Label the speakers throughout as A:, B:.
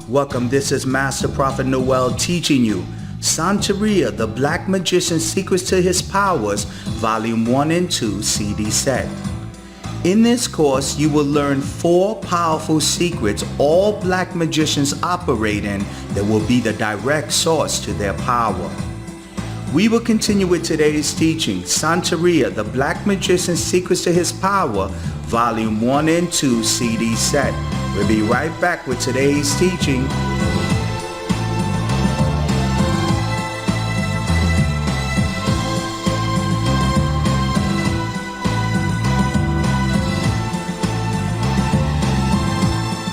A: Welcome, this is Master Prophet Noel teaching you Santeria, the Black Magician's Secrets to His Powers, Volume 1 and 2 CD set. In this course, you will learn 4 powerful secrets all black magicians operate in that will be the direct source to their power. We will continue with today's teaching, Santeria, the Black Magician's Secrets to His Power, Volume 1 and 2 CD set. We'll be right back with today's teaching.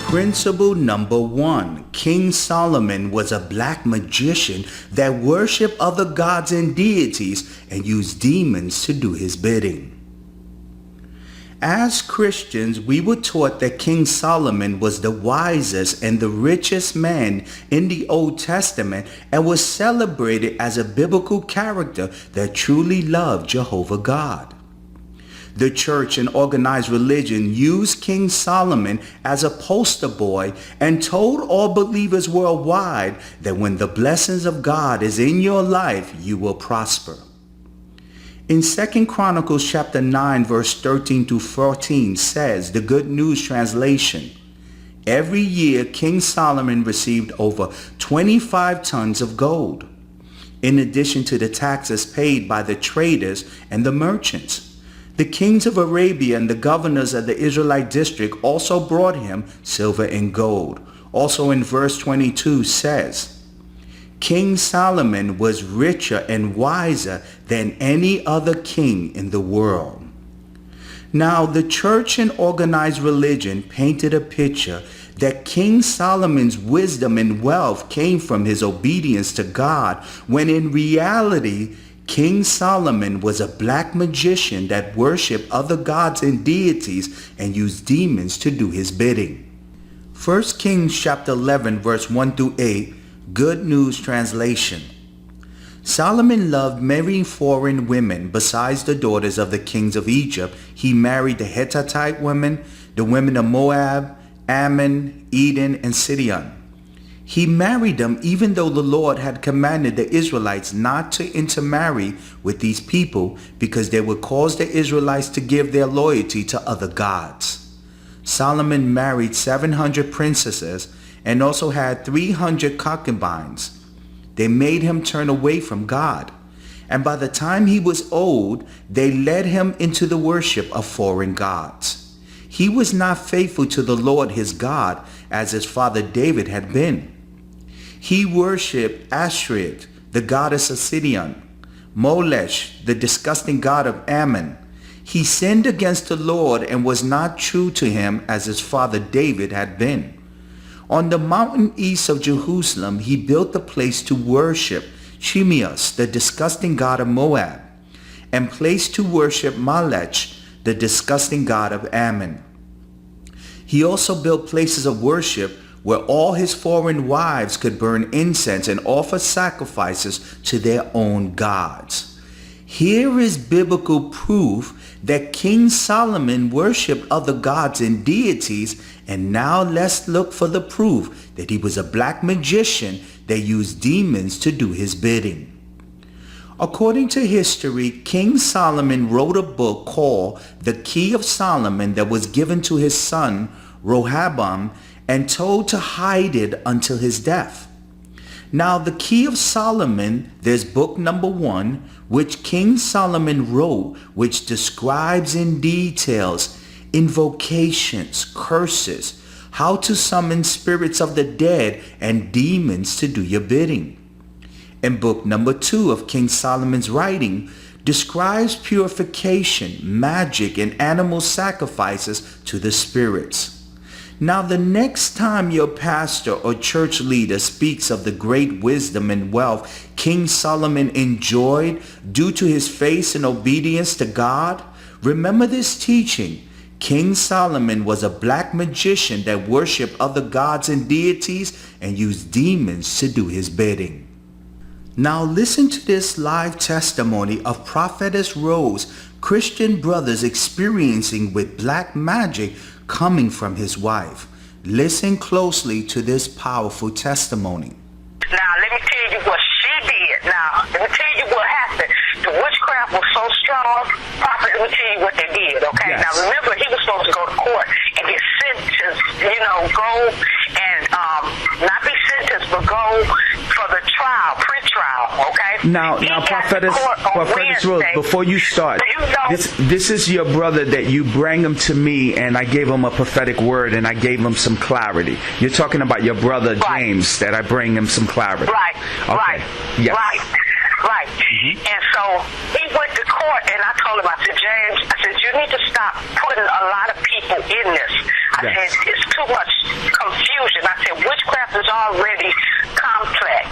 A: Principle number 1. King Solomon was a black magician that worshiped other gods and deities and used demons to do his bidding. As Christians, we were taught that King Solomon was the wisest and the richest man in the Old Testament and was celebrated as a biblical character that truly loved Jehovah God. The church and organized religion used King Solomon as a poster boy and told all believers worldwide that when the blessings of God is in your life, you will prosper. In 2 Chronicles chapter 9 verse 13 to 14 says, the Good News Translation, every year King Solomon received over 25 tons of gold, in addition to the taxes paid by the traders and the merchants. The kings of Arabia and the governors of the Israelite district also brought him silver and gold. Also in verse 22 says, King Solomon was richer and wiser than any other king in the world. Now, the church and organized religion painted a picture that King Solomon's wisdom and wealth came from his obedience to God, when in reality, King Solomon was a black magician that worshiped other gods and deities and used demons to do his bidding. 1 Kings chapter 11 verse 1 through 8, Good News Translation. Solomon loved marrying foreign women. Besides the daughters of the kings of Egypt, he married the Hittite women, the women of Moab, Ammon, Edom, and Sidon. He married them even though the Lord had commanded the Israelites not to intermarry with these people because they would cause the Israelites to give their loyalty to other gods. Solomon married 700 princesses and also had 300 concubines. They made him turn away from God. And by the time he was old, they led him into the worship of foreign gods. He was not faithful to the Lord his God as his father David had been. He worshipped Ashtoreth, the goddess of Sidon, Molech, the disgusting god of Ammon. He sinned against the Lord and was not true to him as his father David had been. On the mountain east of Jerusalem, he built a place to worship Chemosh, the disgusting god of Moab, and place to worship Molech, the disgusting god of Ammon. He also built places of worship where all his foreign wives could burn incense and offer sacrifices to their own gods. Here is biblical proof that King Solomon worshipped other gods and deities, and now let's look for the proof that he was a black magician that used demons to do his bidding. According to history, King Solomon wrote a book called The Key of Solomon that was given to his son Rehoboam and told to hide it until his death. Now, the Key of Solomon, there's book number 1, which King Solomon wrote, which describes in details invocations, curses, how to summon spirits of the dead and demons to do your bidding. And book number 2 of King Solomon's writing describes purification, magic, and animal sacrifices to the spirits. Now, the next time your pastor or church leader speaks of the great wisdom and wealth King Solomon enjoyed due to his faith and obedience to God, remember this teaching. King Solomon was a black magician that worshiped other gods and deities and used demons to do his bidding. Now listen to this live testimony of Prophetess Rose, Christian brothers experiencing with black magic coming from his wife. Listen closely to this powerful testimony.
B: Now, let me tell you what she did. Now, let me tell you what happened. The witchcraft was so strong. Prophet, let me tell you what they did, okay?
A: Yes.
B: Now, remember, he was supposed to go to court and get sentenced, go and not be sentenced, but go for the trial, pre-trial, okay?
A: Now, Prophetess Rose, before you start, this is your brother that you bring him to me, and I gave him a prophetic word, and I gave him some clarity. You're talking about your brother James, that I bring him some clarity.
B: Right,
A: okay.
B: right,
A: yes.
B: right. And so he went to court, and I told him, I said, James, I said, you need to stop putting a lot of people in this. I said, it's too much confusion. I said, witchcraft is already complex,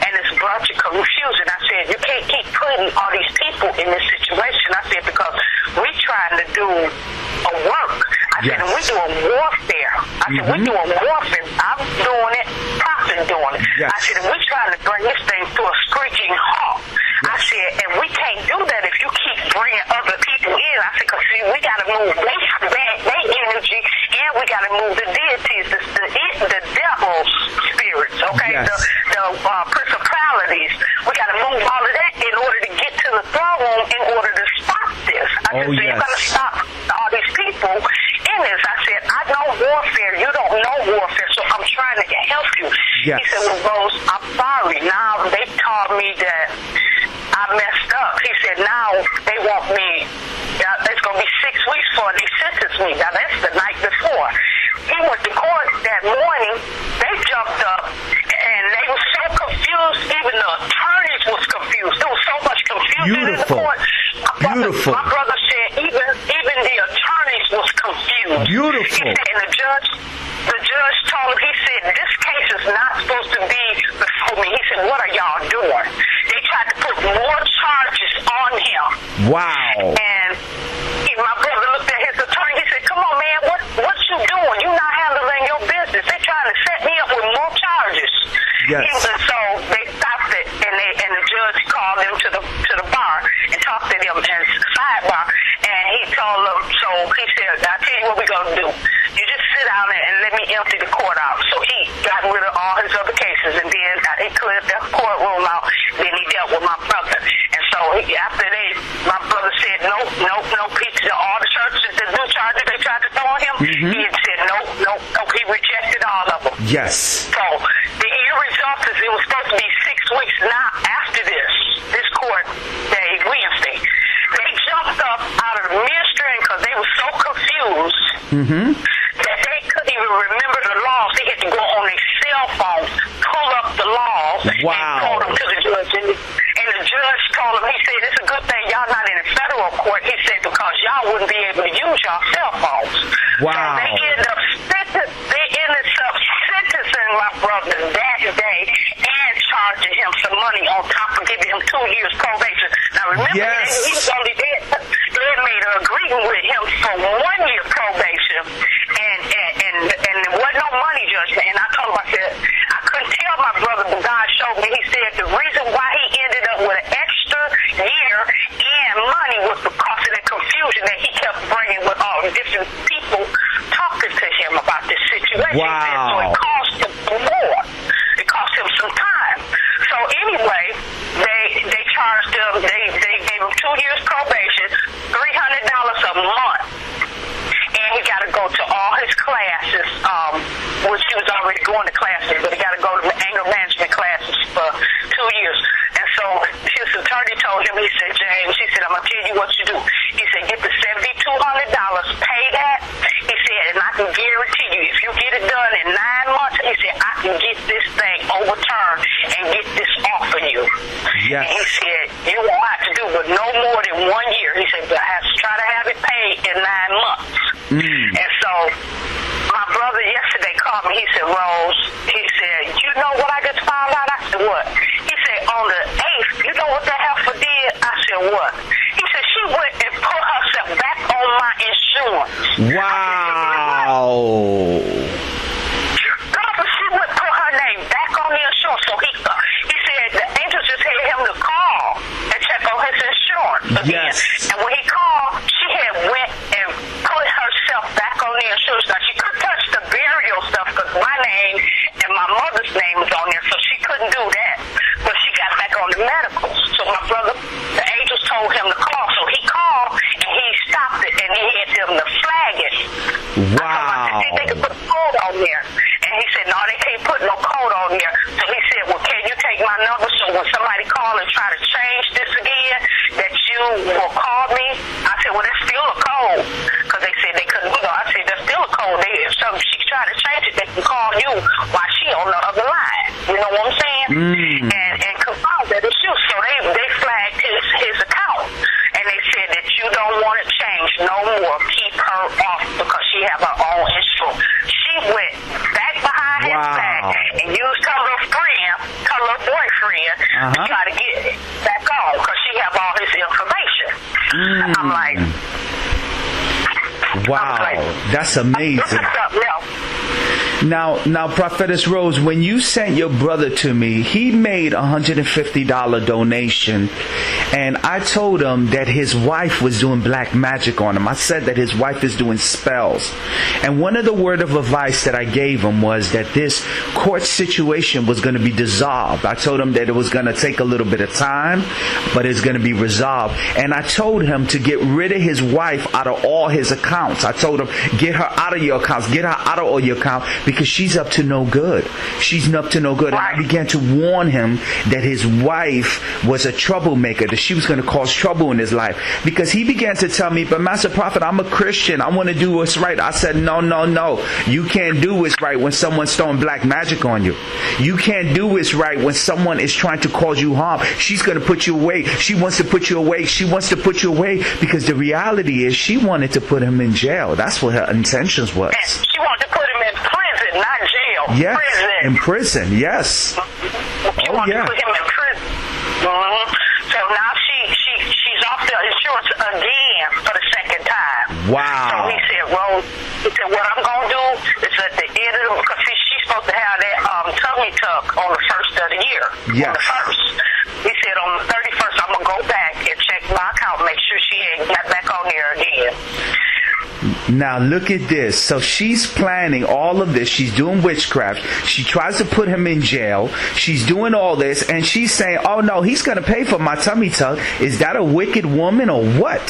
B: and it's a bunch of confusion. I said, you can't keep putting all these people in this situation. I said, because we're trying to do a work. I said, and we're doing warfare. I said, we're doing warfare. I'm doing it, Prophet doing it.
A: Yes.
B: I said, and we're trying to bring this thing to a screeching halt. I said, and we can't do that if you keep bringing other people in. I said, because see, we got to move their energy, and we got to move the deities, the devil's spirits, okay?
A: Yes.
B: The principalities. We got to move all of that in order to get to the throne room in order to stop this. I said, so you got to stop all these people in this. I said, I know warfare. You don't know warfare, so I'm trying to help you.
A: Yes.
B: He said, well, Rose, I'm sorry. Now they told me that I messed up. He said, now they want me. It's going to be 6 weeks before they sentence me. Now, that's the night before. He went to court that morning. They jumped up, and they were so confused. Even the attorneys was confused. There was so much confusion in the court.
A: Beautiful.
B: My brother said even the attorneys was confused.
A: Beautiful.
B: He said, and the judge told him, he said, this case is not supposed to be before me. He said, what are y'all doing? They tried to put more charges on him.
A: Wow.
B: And my brother looked at his attorney. He said, come on, man, what you doing? You not handling your business. They trying to set me up with more charges.
A: Yes.
B: And so they stopped it, and the judge called him to the bar and talked to them in sidebar. And he told them, so he said, I'll tell you what we're going to do. You just sit down there and let me empty the court out. So he got rid of all his other cases, and then he cleared that courtroom out. Then he dealt with my brother. And so after my brother said, no, pizza. All the churches, the new charges they tried to throw on him, he had said, no. He rejected all of them.
A: Yes.
B: So the end result is it was supposed to be 6 weeks now after this court day, Wednesday. They jumped up out of the ministry because they were so confused that they couldn't even remember the laws. They had to go on their cell phones, pull up the laws, and told them to the judge. And the judge told them, he said, it's a good thing y'all not in a federal court. He said, because y'all wouldn't be able to use y'all cell phones.
A: Wow.
B: So they ended up sentencing my brother that day and charging him some money on top of giving him 2 years probation. Now remember, he was only there. They had made an agreement with him for 1 year probation, and there wasn't no money judgment. And I told him, I said, I couldn't tell my brother, but God showed me. He said the reason why he ended up with an extra year and money was because of that confusion that he kept bringing with all the different people talking to him about this situation.
A: Wow.
B: He said, so it cost him more. It cost him some time. So anyway, they charged him. They gave him 2 years probation, $300 a month, and he got to go to all his classes, which he was already going to classes, but he got to go to anger management classes for 2 years. And so his attorney told him, he said, James, he said, I'm going to tell you what you do. He said, get the $7,200, pay that. He said, and I can guarantee you, if you get it done in 9 months, he said, I can get this thing overturned and get this off of you.
A: Yes.
B: And he said, you won't have to do but no more than 1 year. He said, but I have to try to have it paid in 9 months. And so my brother yesterday called me. He said, Rose, he said, you know what I just found out? I said, what? He said, on the 8th, you know what that heifer did? I said, what? He said, she went and put herself back on my insurance.
A: Wow.
B: She went put her name back on the insurance. So he said the angels just had him to call and check on his insurance again.
A: Yes.
B: And when he called, she had went and put herself back on the insurance. Now she could touch the burial stuff. you while she on the other line. You know what I'm saying? And confirmed that it's you. So they flagged his account. And they said that you don't want to change no more. Keep her off because she have her own issue. She went back behind his back and used her little boyfriend, to try to get back on because she have all his information. I'm like,
A: wow, that's amazing. Now, Prophetess Rose, when you sent your brother to me, he made $150 donation, and I told him that his wife was doing black magic on him. I said that his wife is doing spells. And one of the word of advice that I gave him was that this court situation was going to be dissolved. I told him that it was going to take a little bit of time, but it's going to be resolved. And I told him to get rid of his wife out of all his accounts. I told him, get her out of your accounts, get her out of all your accounts, because she's up to no good. She's up to no good. And I began to warn him that his wife was a troublemaker, that she was going to cause trouble in his life. Because he began to tell me, but Master Prophet, I'm a Christian. I want to do what's right. I said, no. You can't do what's right when someone's throwing black magic on you. You can't do what's right when someone is trying to cause you harm. She's going to put you away. She wants to put you away. She wants to put you away because the reality is she wanted to put him in jail. That's what her intentions was.
B: She wanted to put him in prison, not jail.
A: Yes,
B: prison.
A: in prison, yes.
B: She wanted to put him in prison. So now she's off the insurance again for the second time.
A: Wow.
B: So he said, Rose, what I'm going to do is at the end of the, because she's supposed to have that tummy tuck on the first of the year.
A: Yes.
B: On the first. He said on the 31st, I'm going to go back and check my account, make sure she ain't got back on there again.
A: Now look at this. So she's planning all of this. She's doing witchcraft. She tries to put him in jail. She's doing all this, and she's saying, oh no, he's going to pay for my tummy tuck. Is that a wicked woman or what?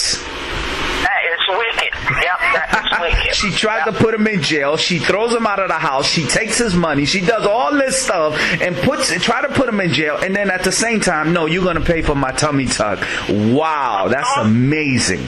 B: That is wicked. Yep, that is wicked.
A: She tries to put him in jail. She throws him out of the house. She takes his money. She does all this stuff and try to put him in jail. And then at the same time, no, you're going to pay for my tummy tuck. Wow, that's amazing.